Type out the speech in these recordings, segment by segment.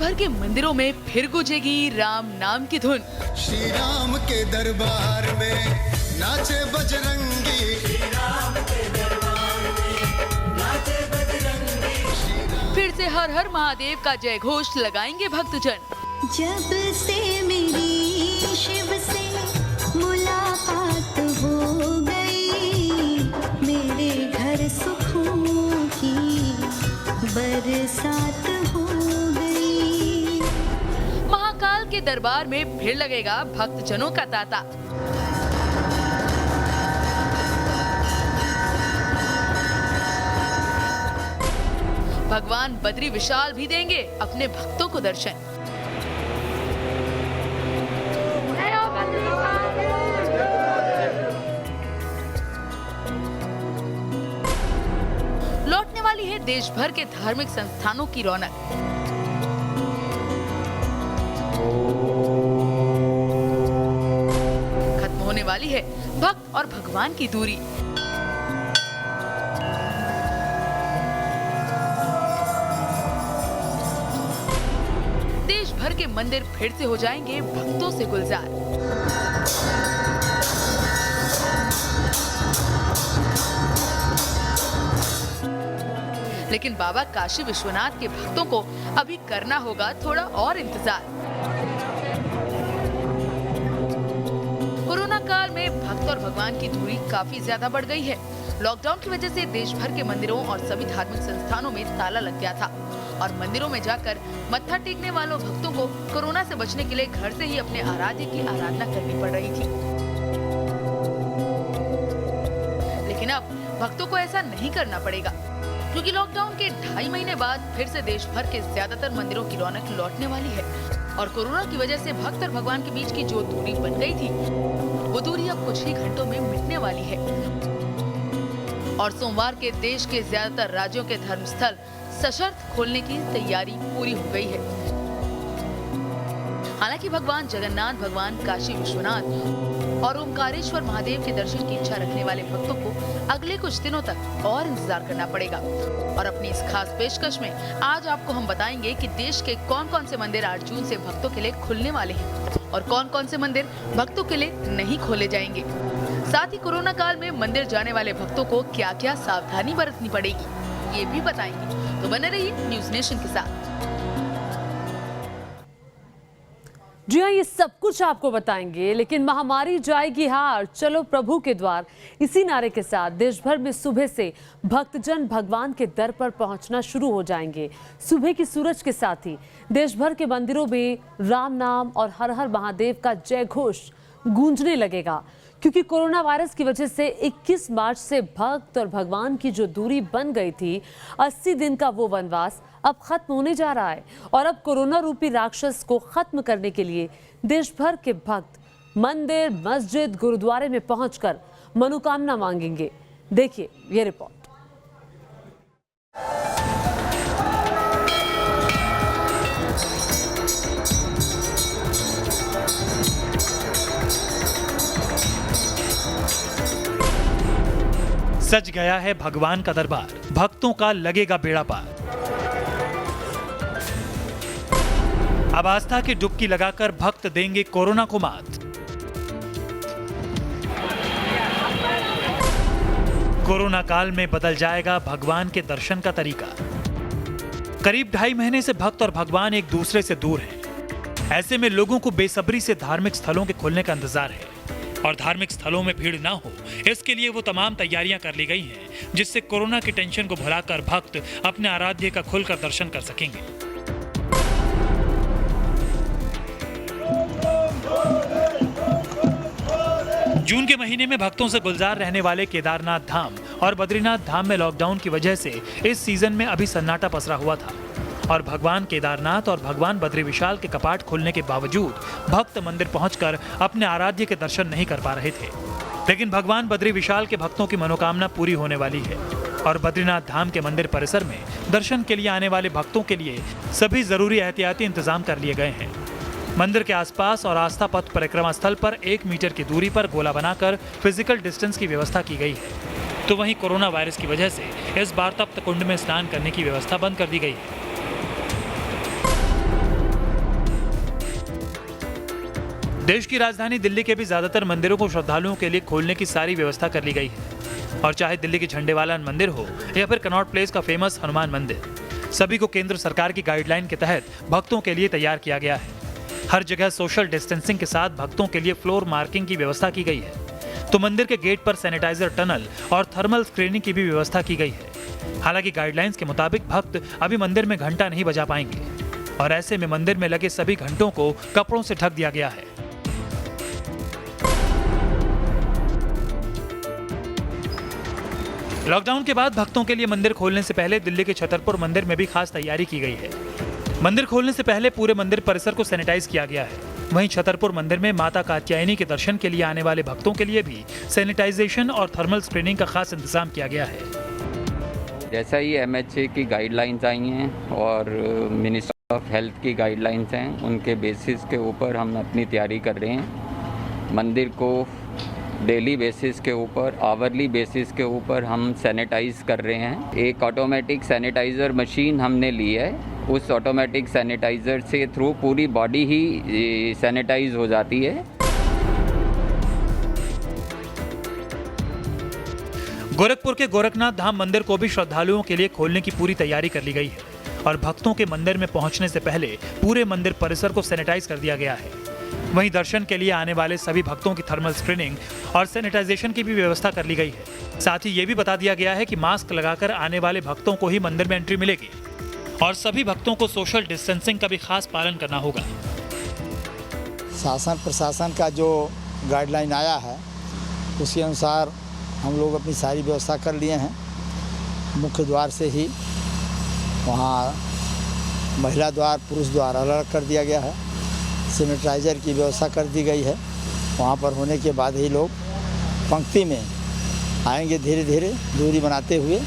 भर के मंदिरों में फिर गूंजेगी राम नाम की धुन। श्री राम के दरबार में नाचे बजरंगी, श्री राम के दरबार में नाचे बजरंगी। फिर से हर हर महादेव का जय घोष लगाएंगे भक्तजन। जब से मेरी शिव से मुलाकात हो गई, मेरे घर सुखों की बरसात हो गई। महाकाल के दरबार में फिर लगेगा भक्तजनों का तांता। भगवान बद्री विशाल भी देंगे अपने भक्तों को दर्शन। लौटने वाली है देश भर के धार्मिक संस्थानों की रौनक। खत्म होने वाली है भक्त और भगवान की दूरी। देश भर के मंदिर फिर से हो जाएंगे भक्तों से गुलजार। लेकिन बाबा काशी विश्वनाथ के भक्तों को अभी करना होगा थोड़ा और इंतजार। कोरोना काल में भक्त और भगवान की दूरी काफी ज्यादा बढ़ गई है। लॉकडाउन की वजह से देश भर के मंदिरों और सभी धार्मिक संस्थानों में ताला लग गया था और मंदिरों में जाकर मत्था टेकने वालों भक्तों को कोरोना से बचने के लिए घर से ही अपने आराध्य की आराधना करनी पड़ रही थी। लेकिन अब भक्तों को ऐसा नहीं करना पड़ेगा, क्योंकि लॉकडाउन के 2.5 महीने बाद फिर से देश भर के ज्यादातर मंदिरों की रौनक लौटने वाली है और कोरोना की वजह से भक्त और भगवान के बीच की जो दूरी बन गई थी, वो दूरी अब कुछ ही घंटों में मिटने वाली है। और सोमवार के देश के ज्यादातर राज्यों के धर्मस्थल सशर्त खोलने की तैयारी पूरी हो गई है। हालांकि भगवान जगन्नाथ, भगवान काशी विश्वनाथ और ओमकारेश्वर महादेव के दर्शन की इच्छा रखने वाले भक्तों को अगले कुछ दिनों तक और इंतजार करना पड़ेगा। और अपनी इस खास पेशकश में आज आपको हम बताएंगे कि देश के कौन कौन से मंदिर 8 जून से भक्तों के लिए खुलने वाले हैं और कौन कौन से मंदिर भक्तों के लिए नहीं खोले जाएंगे। साथ ही कोरोना काल में मंदिर जाने वाले भक्तों को क्या क्या सावधानी बरतनी पड़ेगी, ये भी बताएंगे। तो बने रहिए न्यूज नेशन के साथ। जी हाँ, ये सब कुछ आपको बताएंगे, लेकिन महामारी जाएगी हार, चलो प्रभु के द्वार, इसी नारे के साथ देश भर में सुबह से भक्तजन भगवान के दर पर पहुंचना शुरू हो जाएंगे। सुबह की सूरज के साथ ही देश भर के मंदिरों में राम नाम और हर हर महादेव का जय घोष गूंजने लगेगा, क्योंकि कोरोना वायरस की वजह से 21 मार्च से भक्त और भगवान की जो दूरी बन गई थी, 80 दिन का वो वनवास अब खत्म होने जा रहा है। और अब कोरोना रूपी राक्षस को खत्म करने के लिए देश भर के भक्त मंदिर, मस्जिद, गुरुद्वारे में पहुंचकर मनोकामना मांगेंगे। देखिए ये रिपोर्ट। सज गया है भगवान का दरबार, भक्तों का लगेगा बेड़ा पार। अब आस्था की डुबकी लगाकर भक्त देंगे कोरोना को मात। कोरोना काल में बदल जाएगा भगवान के दर्शन का तरीका। करीब 2.5 महीने से भक्त और भगवान एक दूसरे से दूर हैं। ऐसे में लोगों को बेसब्री से धार्मिक स्थलों के खुलने का इंतजार है और धार्मिक स्थलों में भीड़ ना हो, इसके लिए वो तमाम तैयारियां कर ली गई हैं, जिससे कोरोना की टेंशन को भुलाकर भक्त अपने आराध्य का खुलकर दर्शन कर सकेंगे। जून के महीने में भक्तों से गुलजार रहने वाले केदारनाथ धाम और बद्रीनाथ धाम में लॉकडाउन की वजह से इस सीजन में अभी सन्नाटा पसरा हुआ था और भगवान केदारनाथ और भगवान बद्री विशाल के कपाट खुलने के बावजूद भक्त मंदिर पहुंचकर अपने आराध्य के दर्शन नहीं कर पा रहे थे। लेकिन भगवान बद्री विशाल के भक्तों की मनोकामना पूरी होने वाली है और बद्रीनाथ धाम के मंदिर परिसर में दर्शन के लिए आने वाले भक्तों के लिए सभी जरूरी एहतियाती इंतजाम कर लिए गए हैं। मंदिर के आसपास और आस्था पथ परिक्रमा स्थल पर 1 मीटर की दूरी पर गोला बनाकर फिजिकल डिस्टेंस की व्यवस्था की गई है। तो वहीं कोरोना वायरस की वजह से इस बार तप्त कुंड में स्नान करने की व्यवस्था बंद कर दी गई है। देश की राजधानी दिल्ली के भी ज्यादातर मंदिरों को श्रद्धालुओं के लिए खोलने की सारी व्यवस्था कर ली गई है। और चाहे दिल्ली के झंडेवाला मंदिर हो या फिर कनॉट प्लेस का फेमस हनुमान मंदिर, सभी को केंद्र सरकार की गाइडलाइन के तहत भक्तों के लिए तैयार किया गया है। हर जगह सोशल डिस्टेंसिंग के साथ भक्तों के लिए फ्लोर मार्किंग की व्यवस्था की गई है। तो मंदिर के गेट पर सैनिटाइजर टनल और थर्मल स्क्रीनिंग की भी व्यवस्था की गई है। हालांकि गाइडलाइंस के मुताबिक भक्त अभी मंदिर में घंटा नहीं बजा पाएंगे और ऐसे में मंदिर में लगे सभी घंटों को कपड़ों से ढक दिया गया है। लॉकडाउन के बाद भक्तों के लिए मंदिर खोलने से पहले दिल्ली के छतरपुर मंदिर में भी खास तैयारी की गई है। मंदिर खोलने से पहले पूरे मंदिर परिसर को सैनिटाइज किया गया है। वहीं छतरपुर मंदिर में माता कात्यायनी के दर्शन के लिए आने वाले भक्तों के लिए भी सैनिटाइजेशन और थर्मल स्क्रीनिंग का खास इंतजाम किया गया है। जैसा ही MHA की गाइडलाइंस आई हैं और मिनिस्टर ऑफ हेल्थ की गाइडलाइंस हैं, उनके बेसिस के ऊपर हम अपनी तैयारी कर रहे हैं। मंदिर को डेली बेसिस के ऊपर, आवरली बेसिस के ऊपर हम सैनिटाइज कर रहे हैं। एक ऑटोमेटिक सैनिटाइज़र मशीन हमने ली है। उस ऑटोमेटिक सैनिटाइज़र से थ्रू पूरी बॉडी ही सैनिटाइज हो जाती है। गोरखपुर के गोरखनाथ धाम मंदिर को भी श्रद्धालुओं के लिए खोलने की पूरी तैयारी कर ली गई है और भक्तों के मंदिर में पहुंचने से पहले पूरे मंदिर परिसर को सैनिटाइज कर दिया गया है। वहीं दर्शन के लिए आने वाले सभी भक्तों की थर्मल स्क्रीनिंग और सैनिटाइजेशन की भी व्यवस्था कर ली गई है। साथ ही ये भी बता दिया गया है कि मास्क लगाकर आने वाले भक्तों को ही मंदिर में एंट्री मिलेगी और सभी भक्तों को सोशल डिस्टेंसिंग का भी खास पालन करना होगा। शासन प्रशासन का जो गाइडलाइन आया है उसके अनुसार हम लोग अपनी सारी व्यवस्था कर लिए हैं। मुख्य द्वार से ही वहाँ महिला द्वार, पुरुष द्वार अलग कर दिया गया है। सैनिटाइजर की व्यवस्था कर दी गई है। वहाँ पर होने के बाद ही लोग पंक्ति में आएंगे, धीरे धीरे दूरी बनाते हुए।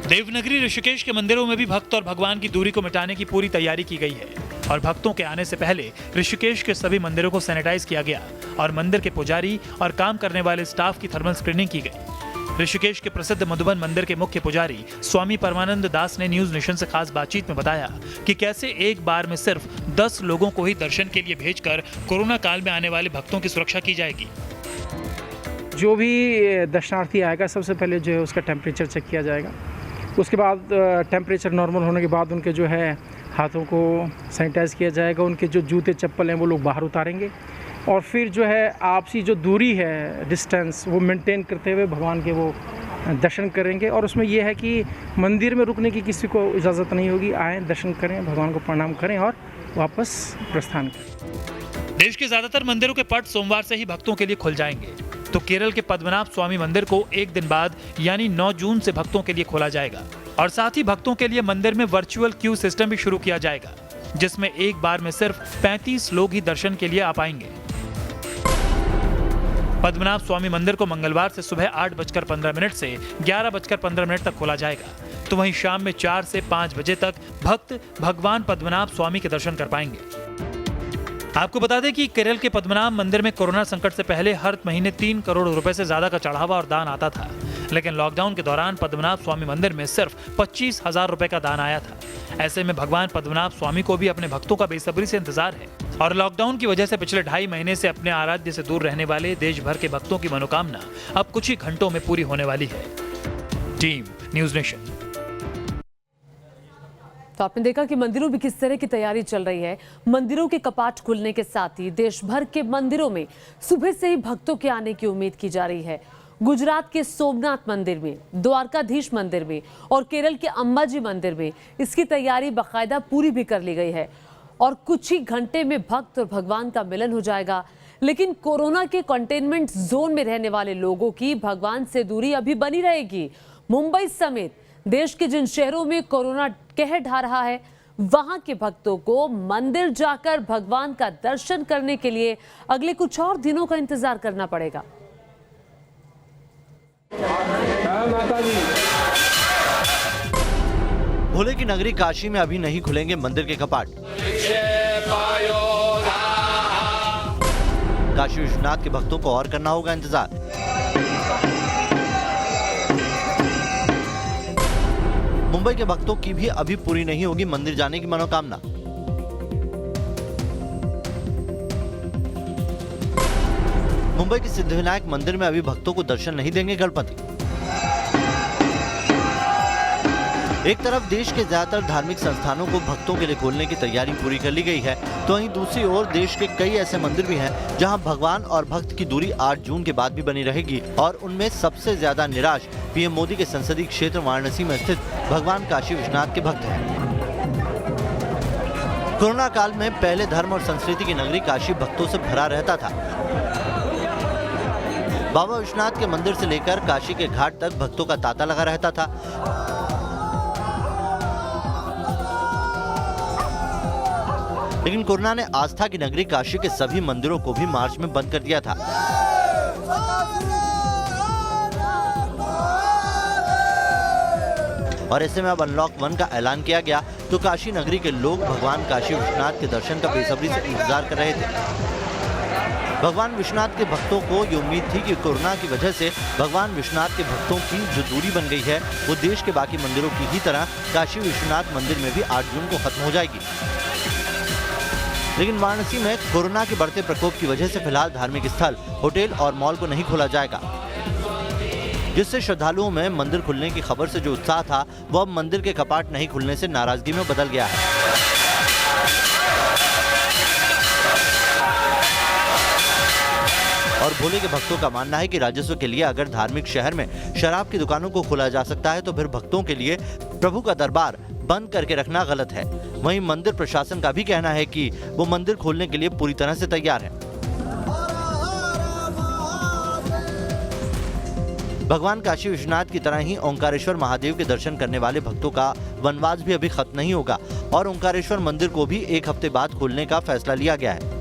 देवनगरी ऋषिकेश के मंदिरों में भी भक्त और भगवान की दूरी को मिटाने की पूरी तैयारी की गई है और भक्तों के आने से पहले ऋषिकेश के सभी मंदिरों को सैनिटाइज किया गया और मंदिर के पुजारी और काम करने वाले स्टाफ की थर्मल स्क्रीनिंग की गई। ऋषिकेश के प्रसिद्ध मधुबन मंदिर के मुख्य पुजारी स्वामी परमानंद दास ने न्यूज नेशन से खास बातचीत में बताया कि कैसे एक बार में सिर्फ 10 लोगों को ही दर्शन के लिए भेजकर कोरोना काल में आने वाले भक्तों की सुरक्षा की जाएगी। जो भी दर्शनार्थी आएगा सबसे पहले जो है उसका टेम्परेचर चेक किया जाएगा। उसके बाद टेम्परेचर नॉर्मल होने के बाद उनके जो है हाथों को सैनिटाइज किया जाएगा। उनके जो जूते चप्पल हैं वो लोग बाहर उतारेंगे और फिर जो है आपसी जो दूरी है, डिस्टेंस, वो मेंटेन करते हुए भगवान के वो दर्शन करेंगे। और उसमें यह है कि मंदिर में रुकने की किसी को इजाज़त नहीं होगी। आएँ, दर्शन करें, भगवान को प्रणाम करें और वापस प्रस्थान करें। देश के ज्यादातर मंदिरों के पट सोमवार से ही भक्तों के लिए खुल जाएंगे, तो केरल के पद्मनाभ स्वामी मंदिर को एक दिन बाद यानी 9 जून से भक्तों के लिए खोला जाएगा और साथ ही भक्तों के लिए मंदिर में वर्चुअल क्यू सिस्टम भी शुरू किया जाएगा, जिसमें एक बार में सिर्फ 35 लोग ही दर्शन के लिए आ पाएंगे। पद्मनाभ स्वामी मंदिर को मंगलवार से सुबह 8:15 से 11:15 तक खोला जाएगा, तो वहीं शाम में 4 से 5 बजे तक भक्त भगवान पद्मनाभ स्वामी के दर्शन कर पाएंगे। आपको बता दें कि केरल के पद्मनाभ मंदिर में कोरोना संकट से पहले हर महीने 3 करोड़ रुपए से ज्यादा का चढ़ावा और दान आता था, लेकिन लॉकडाउन के दौरान पद्मनाभ स्वामी मंदिर में सिर्फ 25,000 रुपए का दान आया था। ऐसे में भगवान पद्मनाभ स्वामी को भी अपने भक्तों का बेसब्री से इंतजार है और लॉकडाउन की वजह से पिछले 2.5 महीने से अपने आराध्य से दूर रहने वाले देश भर के भक्तों की मनोकामना अब कुछ ही घंटों में पूरी होने वाली है। Team news nation. तो आपने देखा कि मंदिरों में किस तरह की तैयारी चल रही है। मंदिरों के कपाट खुलने के साथ ही देश भर के मंदिरों में सुबह से ही भक्तों के आने की उम्मीद की जा रही है। गुजरात के सोमनाथ मंदिर में, द्वारकाधीश मंदिर में और केरल के अंबाजी मंदिर में इसकी तैयारी बाकायदा पूरी भी कर ली गई है और कुछ ही घंटे में भक्त और भगवान का मिलन हो जाएगा। लेकिन कोरोना के कंटेनमेंट जोन में रहने वाले लोगों की भगवान से दूरी अभी बनी रहेगी। मुंबई समेत देश के जिन शहरों में कोरोना कहर ढा रहा है, वहां के भक्तों को मंदिर जाकर भगवान का दर्शन करने के लिए अगले कुछ और दिनों का इंतजार करना पड़ेगा। भोले की नगरी काशी में अभी नहीं खुलेंगे मंदिर के कपाट। काशी विश्वनाथ के भक्तों को और करना होगा इंतजार। मुंबई के भक्तों की भी अभी पूरी नहीं होगी मंदिर जाने की मनोकामना। मुंबई के सिद्धिविनायक मंदिर में अभी भक्तों को दर्शन नहीं देंगे गणपति। एक तरफ देश के ज्यादातर धार्मिक संस्थानों को भक्तों के लिए खोलने की तैयारी पूरी कर ली गई है, तो वहीं दूसरी ओर देश के कई ऐसे मंदिर भी हैं जहां भगवान और भक्त की दूरी 8 जून के बाद भी बनी रहेगी। और उनमें सबसे ज्यादा निराश पीएम मोदी के संसदीय क्षेत्र वाराणसी में स्थित भगवान काशी विश्वनाथ के भक्त हैं। कोरोना काल में पहले धर्म और संस्कृति की नगरी काशी भक्तों से भरा रहता था। बाबा विश्वनाथ के मंदिर से लेकर काशी के घाट तक भक्तों का तांता लगा रहता था। लेकिन कोरोना ने आस्था की नगरी काशी के सभी मंदिरों को भी मार्च में बंद कर दिया था। और ऐसे में अब अनलॉक 1 का ऐलान किया गया तो काशी नगरी के लोग भगवान काशी विश्वनाथ के दर्शन का बेसब्री से इंतजार कर रहे थे। भगवान विश्वनाथ के भक्तों को ये उम्मीद थी कि कोरोना की वजह से भगवान विश्वनाथ के भक्तों की जो दूरी बन गई है वो देश के बाकी मंदिरों की ही तरह काशी विश्वनाथ मंदिर में भी 8 जून को खत्म हो जाएगी। लेकिन वाराणसी में कोरोना के बढ़ते प्रकोप की वजह से फिलहाल धार्मिक स्थल, होटल और मॉल को नहीं खोला जाएगा, जिससे श्रद्धालुओं में मंदिर खुलने की खबर से जो उत्साह था वो अब मंदिर के कपाट नहीं खुलने से नाराजगी में बदल गया है। और भोले के भक्तों का मानना है कि राजस्व के लिए अगर धार्मिक शहर में शराब की दुकानों को खोला जा सकता है तो फिर भक्तों के लिए प्रभु का दरबार बंद करके रखना गलत है। वहीं मंदिर प्रशासन का भी कहना है कि वो मंदिर खोलने के लिए पूरी तरह से तैयार है। भगवान काशी विश्वनाथ की तरह ही ओंकारेश्वर महादेव के दर्शन करने वाले भक्तों का वनवास भी अभी खत्म नहीं होगा और ओंकारेश्वर मंदिर को भी 1 हफ्ते बाद खोलने का फैसला लिया गया है।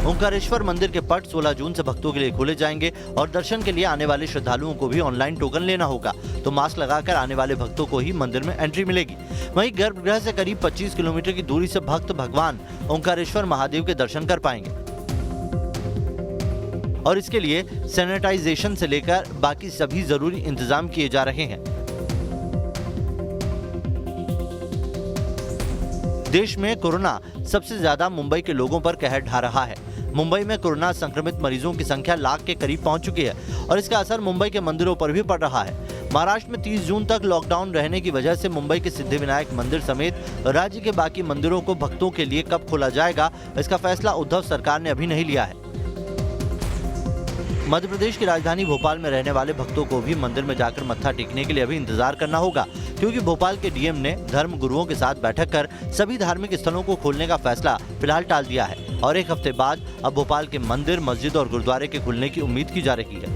ओंकारेश्वर मंदिर के पट 16 जून से भक्तों के लिए खोले जाएंगे और दर्शन के लिए आने वाले श्रद्धालुओं को भी ऑनलाइन टोकन लेना होगा, तो मास्क लगाकर आने वाले भक्तों को ही मंदिर में एंट्री मिलेगी। वहीं गर्भगृह से करीब 25 किलोमीटर की दूरी से भक्त भगवान ओंकारेश्वर महादेव के दर्शन कर पाएंगे और इसके लिए सैनिटाइजेशन से लेकर बाकी सभी जरूरी इंतजाम किए जा रहे हैं। देश में कोरोना सबसे ज्यादा मुंबई के लोगों पर कहर ढा रहा है। मुंबई में कोरोना संक्रमित मरीजों की संख्या लाख के करीब पहुंच चुकी है और इसका असर मुंबई के मंदिरों पर भी पड़ रहा है। महाराष्ट्र में 30 जून तक लॉकडाउन रहने की वजह से मुंबई के सिद्धिविनायक मंदिर समेत राज्य के बाकी मंदिरों को भक्तों के लिए कब खोला जाएगा, इसका फैसला उद्धव सरकार ने अभी नहीं लिया है। मध्य प्रदेश की राजधानी भोपाल में रहने वाले भक्तों को भी मंदिर में जाकर मत्था टेकने के लिए अभी इंतजार करना होगा, क्योंकि भोपाल के डीएम ने धर्म गुरुओं के साथ बैठक कर सभी धार्मिक स्थलों को खोलने का फैसला फिलहाल टाल दिया है और 1 हफ्ते बाद अब भोपाल के मंदिर, मस्जिद और गुरुद्वारे के खुलने की उम्मीद की जा रही है।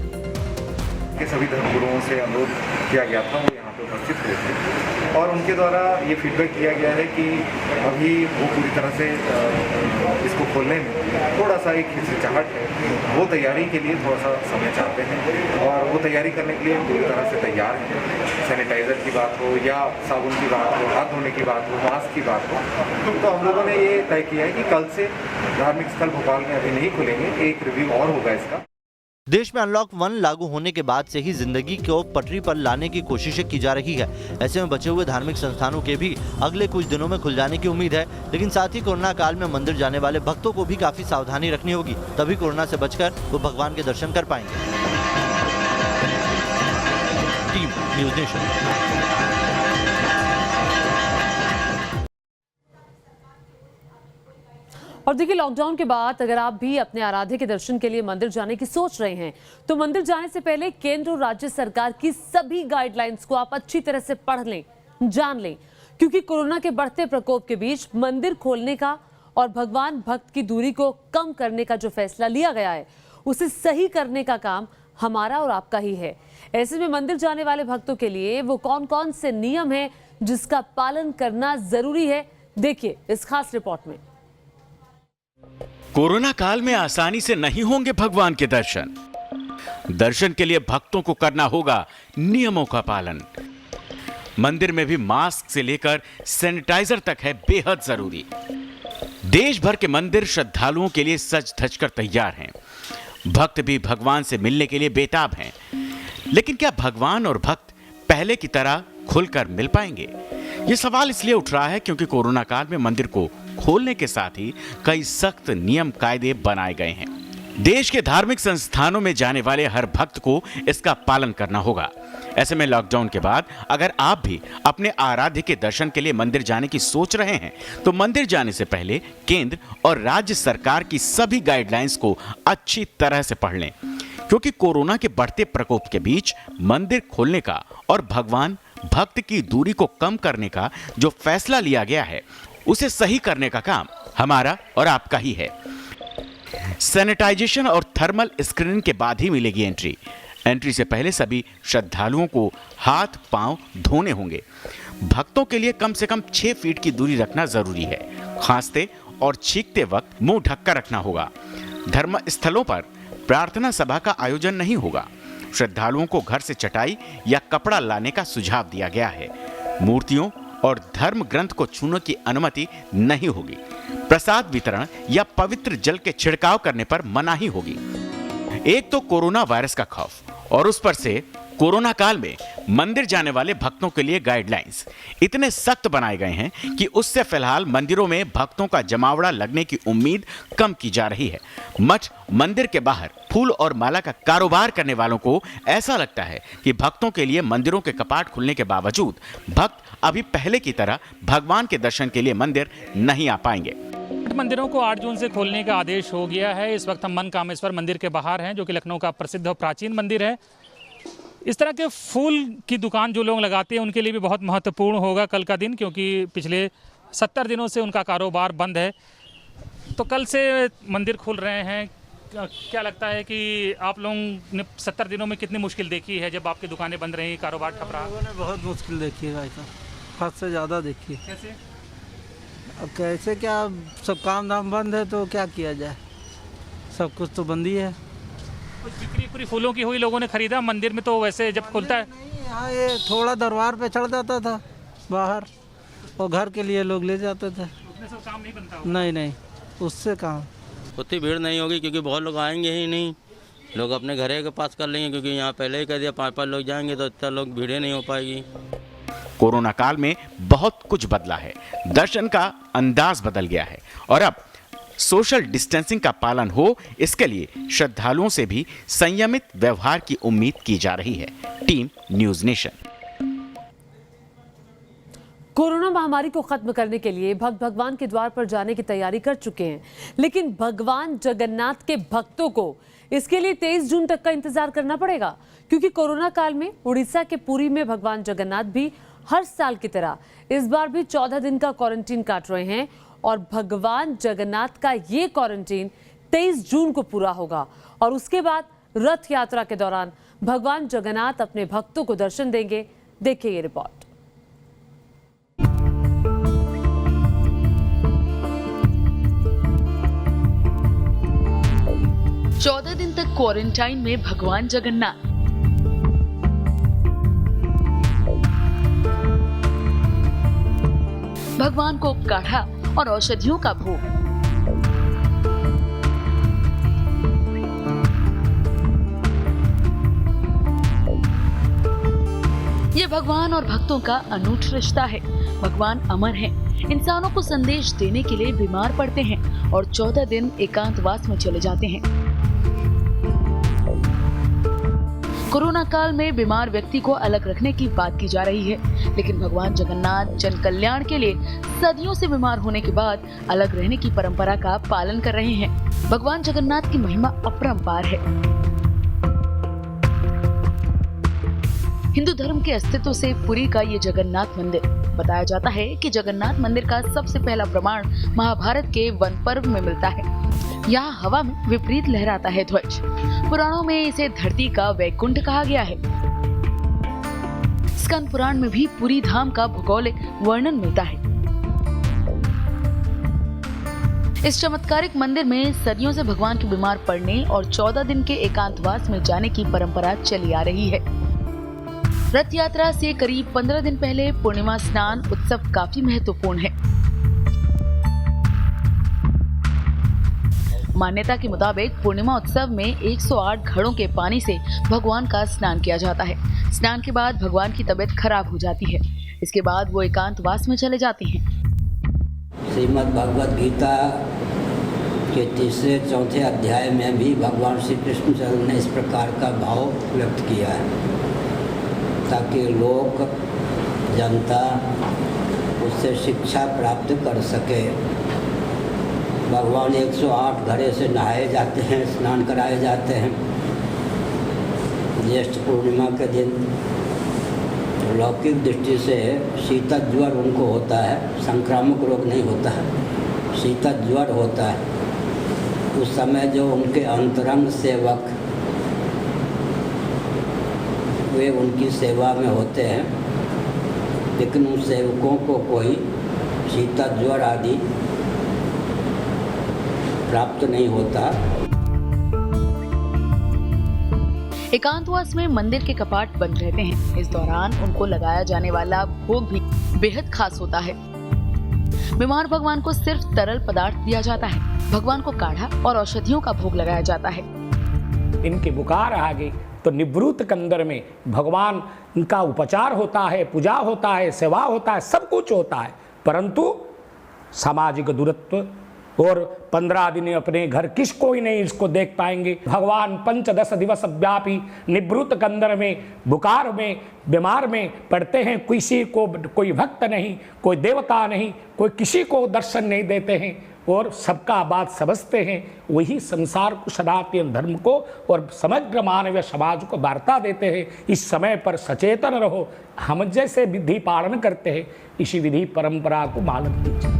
सभी धर्म गुरुओं से अनुरोध किया गया था, वो यहाँ पे उपस्थित हुए थे और उनके द्वारा ये फीडबैक किया गया है कि अभी वो पूरी तरह से इसको खोलने में थोड़ा सा एक हिचकिचाहट है, वो तैयारी के लिए थोड़ा सा समय चाहते हैं और वो तैयारी करने के लिए पूरी तरह से तैयार हैं। सैनिटाइज़र की बात हो या साबुन की बात हो, हाथ धोने की बात हो, मास्क की बात हो, तो हम लोगों ने ये तय किया है कि कल से धार्मिक स्थल भोपाल में अभी नहीं खुलेंगे, एक रिव्यू और होगा इसका। देश में अनलॉक 1 लागू होने के बाद से ही जिंदगी को पटरी पर लाने की कोशिशें की जा रही है। ऐसे में बचे हुए धार्मिक संस्थानों के भी अगले कुछ दिनों में खुल जाने की उम्मीद है, लेकिन साथ ही कोरोना काल में मंदिर जाने वाले भक्तों को भी काफी सावधानी रखनी होगी, तभी कोरोना से बचकर वो भगवान के दर्शन कर पाएंगे। Team news nation. और देखिए, लॉकडाउन के बाद अगर आप भी अपने आराध्य के दर्शन के लिए मंदिर जाने की सोच रहे हैं तो मंदिर जाने से पहले केंद्र और राज्य सरकार की सभी गाइडलाइंस को आप अच्छी तरह से पढ़ लें, जान लें, क्योंकि कोरोना के बढ़ते प्रकोप के बीच मंदिर खोलने का और भगवान भक्त की दूरी को कम करने का जो फैसला लिया गया है उसे सही करने का काम हमारा और आपका ही है। ऐसे में मंदिर जाने वाले भक्तों के लिए वो कौन कौन से नियम हैं जिसका पालन करना जरूरी है, देखिए इस खास रिपोर्ट में। कोरोना काल में आसानी से नहीं होंगे भगवान के दर्शन। दर्शन के लिए भक्तों को करना होगा नियमों का पालन। मंदिर में भी मास्क से लेकर सैनिटाइजर तक है बेहद जरूरी। देश भर के मंदिर श्रद्धालुओं के लिए सज धज कर तैयार हैं। भक्त भी भगवान से मिलने के लिए बेताब हैं। लेकिन क्या भगवान और भक्त पहले की तरह खुलकर मिल पाएंगे? ये सवाल इसलिए उठ रहा है क्योंकि कोरोना काल में मंदिर को खोलने के साथ ही कई सख्त नियम कायदे बनाए गए हैं। देश के धार्मिक संस्थानों में जाने वाले हर भक्त को इसका पालन करना होगा। ऐसे में लॉकडाउन के बाद अगर आप भी अपने आराध्य के दर्शन के लिए मंदिर जाने की सोच रहे हैं तो मंदिर जाने से पहले केंद्र और राज्य सरकार की सभी गाइडलाइंस को अच्छी तरह से पढ़ लें, क्योंकि कोरोना के बढ़ते प्रकोप के बीच मंदिर खोलने का और भगवान भक्त की दूरी को कम करने का जो फैसला लिया गया है उसे सही करने का काम हमारा और आपका ही है। सैनिटाइजेशन और थर्मल स्क्रीनिंग के बाद ही मिलेगी एंट्री। एंट्री से पहले सभी श्रद्धालुओं को हाथ पांव धोने होंगे। भक्तों के लिए कम से कम 6 फीट की दूरी रखना जरूरी है। खांसते और छींकते वक्त मुंह ढककर रखना होगा। धर्म स्थलों पर प्रार्थना सभा का आयोजन नहीं होगा। श्रद्धालुओं को घर से चटाई या कपड़ा लाने का सुझाव दिया गया है। मूर्तियों और धर्म ग्रंथ को छूने की अनुमति नहीं होगी। प्रसाद वितरण या पवित्र जल के छिड़काव करने पर मनाही होगी। एक तो कोरोना वायरस का खौफ और उस पर से कोरोना काल में मंदिर जाने वाले भक्तों के लिए गाइडलाइंस इतने सख्त बनाए गए हैं कि उससे फिलहाल मंदिरों में भक्तों का जमावड़ा लगने की उम्मीद कम की जा रही है। मठ मंदिर के बाहर फूल और माला का कारोबार करने वालों को ऐसा लगता है कि भक्तों के लिए मंदिरों के कपाट खुलने के बावजूद भक्त अभी पहले की तरह भगवान के दर्शन के लिए मंदिर नहीं आ पाएंगे। मंदिरों को 8 जून से खोलने का आदेश हो गया है। इस वक्त हम मनकामेश्वर मंदिर के बाहर हैं, जो कि लखनऊ का प्रसिद्ध और प्राचीन मंदिर है। इस तरह के फूल की दुकान जो लोग लगाते हैं उनके लिए भी बहुत महत्वपूर्ण होगा कल का दिन, क्योंकि पिछले 70 दिनों से उनका कारोबार बंद है। तो कल से मंदिर खुल रहे हैं। क्या लगता है कि आप लोगों ने 70 दिनों में कितनी मुश्किल देखी है जब आपकी दुकानें बंद रही, कारोबार ठप रहा? लोगों ने बहुत मुश्किल देखी है भाई साहब, हद से ज़्यादा देखी है। कैसे? अब कैसे क्या, सब काम धाम बंद है तो क्या किया जाए, सब कुछ तो बंद ही है। कुछ बिक्री पूरी फूलों की हुई, लोगों ने खरीदा? मंदिर में तो वैसे जब खुलता है नहीं, यहाँ ये थोड़ा दरबार पे चढ़ जाता था बाहर, और घर के लिए लोग ले जाते थे। उसमें सब काम नहीं बनता? नहीं, उससे काम उतनी भीड़ नहीं होगी, क्योंकि बहुत लोग आएंगे ही नहीं। लोग अपने घरे के पास कर लेंगे, क्योंकि यहाँ पहले ही कह दिया 5-5 लोग जाएंगे तो इतना लोग भीड़ नहीं हो पाएगी। कोरोना काल में बहुत कुछ बदला है। दर्शन का अंदाज बदल गया है और अब सोशल डिस्टेंसिंग का पालन हो, इसके लिए श्रद्धालुओं से भी संयमित व्यवहार की उम्मीद की जा रही है। Team news nation. कोरोना महामारी को खत्म करने के लिए भक्त भगवान के द्वार पर जाने की तैयारी कर चुके हैं, लेकिन भगवान जगन्नाथ के भक्तों को इसके लिए 23 जून तक का इंतजार करना पड़ेगा, क्योंकि कोरोना काल में उड़ीसा के पुरी में भगवान जगन्नाथ भी हर साल की तरह इस बार भी 14 दिन का क्वारंटीन काट रहे हैं और भगवान जगन्नाथ का ये क्वारंटीन 23 जून को पूरा होगा और उसके बाद रथ यात्रा के दौरान भगवान जगन्नाथ अपने भक्तों को दर्शन देंगे। देखिए ये रिपोर्ट। चौदह दिन तक क्वारंटाइन में भगवान जगन्नाथ। भगवान को काढ़ा और औषधियों का भोग। ये भगवान और भक्तों का अनूठ रिश्ता है। भगवान अमर हैं, इंसानों को संदेश देने के लिए बीमार पड़ते हैं और 14 दिन एकांतवास में चले जाते हैं। कोरोना काल में बीमार व्यक्ति को अलग रखने की बात की जा रही है, लेकिन भगवान जगन्नाथ जन कल्याण के लिए सदियों से बीमार होने के बाद अलग रहने की परंपरा का पालन कर रहे हैं। भगवान जगन्नाथ की महिमा अपरंपार है। हिंदू धर्म के अस्तित्व से पुरी का ये जगन्नाथ मंदिर, बताया जाता है कि जगन्नाथ मंदिर का सबसे पहला प्रमाण महाभारत के वन पर्व में मिलता है। यहाँ हवा में विपरीत लहराता है ध्वज। पुराणों में इसे धरती का वैकुंठ कहा गया है। स्कंद पुराण में भी पुरी धाम का भौगोलिक वर्णन मिलता है। इस चमत्कारिक मंदिर में सदियों से भगवान के बीमार पड़ने और 14 दिन के एकांतवास में जाने की परंपरा चली आ रही है। रथ यात्रा से करीब 15 दिन पहले पूर्णिमा स्नान उत्सव काफी महत्वपूर्ण है। मान्यता के मुताबिक पूर्णिमा उत्सव में 108 घड़ों के पानी से भगवान का स्नान किया जाता है। स्नान के बाद भगवान की तबीयत खराब हो जाती है। इसके बाद वो एकांतवास में चले जाते हैं। श्रीमद् भगवद गीता के तीसरे चौथे अध्याय में भी भगवान श्री कृष्ण ने इस प्रकार का भाव व्यक्त किया है, ताकि लोग, जनता उससे शिक्षा प्राप्त कर सके। भगवान 108 घड़े से नहाए जाते हैं, स्नान कराए जाते हैं। ज्येष्ठ पूर्णिमा के दिन लौकिक दृष्टि से शीतल ज्वर उनको होता है, संक्रामक रोग नहीं होता है, शीतल ज्वर होता है। उस समय जो उनके अंतरंग सेवक वे उनकी सेवा में होते हैं, लेकिन उन सेवकों को कोई शीतल ज्वर आदि प्राप्त नहीं होता। एकांतवास में मंदिर के कपाट बंद रहते हैं। इस दौरान उनको लगाया जाने वाला भोग भी बेहद खास होता है। बीमार भगवान को सिर्फ तरल पदार्थ दिया जाता है। भगवान को काढ़ा और औषधियों का भोग लगाया जाता है। इनके बुखार आ गई तो निवृत्त कंदर में भगवान का उपचार होता है, पूजा होता है, सेवा होता है, सब कुछ होता है। परंतु सामाजिक दूरत्व और 15 दिन अपने घर किसको ही नहीं इसको देख पाएंगे। भगवान 5-10 दिवस व्यापी निवृत्त कंदर में, बुखार में, बीमार में पड़ते हैं। किसी को कोई भक्त नहीं, कोई देवता नहीं, कोई किसी को दर्शन नहीं देते हैं और सबका बात समझते हैं। वही संसार को, सनातन धर्म को और समग्र मानवीय समाज को वार्ता देते हैं। इस समय पर सचेतन रहो। हम जैसे विधि पालन करते हैं, इसी विधि परंपरा को मानव कीजिए।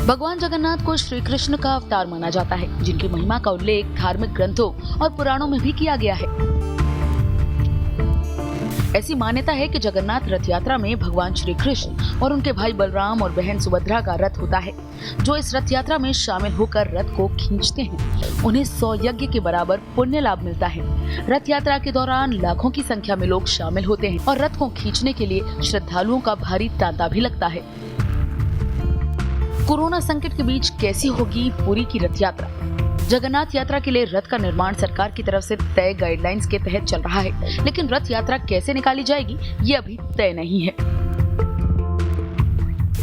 भगवान जगन्नाथ को श्री कृष्ण का अवतार माना जाता है, जिनकी महिमा का उल्लेख धार्मिक ग्रंथों और पुराणों में भी किया गया है। ऐसी मान्यता है कि जगन्नाथ रथ यात्रा में भगवान श्री कृष्ण और उनके भाई बलराम और बहन सुभद्रा का रथ होता है, जो इस रथ यात्रा में शामिल होकर रथ को खींचते हैं। उन्हें 100 यज्ञ के बराबर पुण्य लाभ मिलता है। रथ यात्रा के दौरान लाखों की संख्या में लोग शामिल होते हैं और रथ को खींचने के लिए श्रद्धालुओं का भारी तांता भी लगता है। कोरोना संकट के बीच कैसी होगी पुरी की रथ यात्रा? जगन्नाथ यात्रा के लिए रथ का निर्माण सरकार की तरफ से तय गाइडलाइंस के तहत चल रहा है, लेकिन रथ यात्रा कैसे निकाली जाएगी ये अभी तय नहीं है।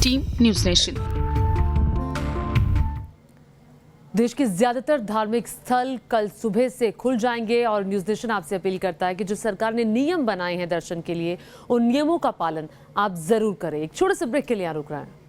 Team news nation. देश के ज्यादातर धार्मिक स्थल कल सुबह से खुल जाएंगे और न्यूज़ नेशन आपसे अपील करता है कि जो सरकार ने नियम बनाए हैं दर्शन के लिए, उन नियमों का पालन आप जरूर करें। एक छोटे से ब्रेक के लिए रुक रहे हैं।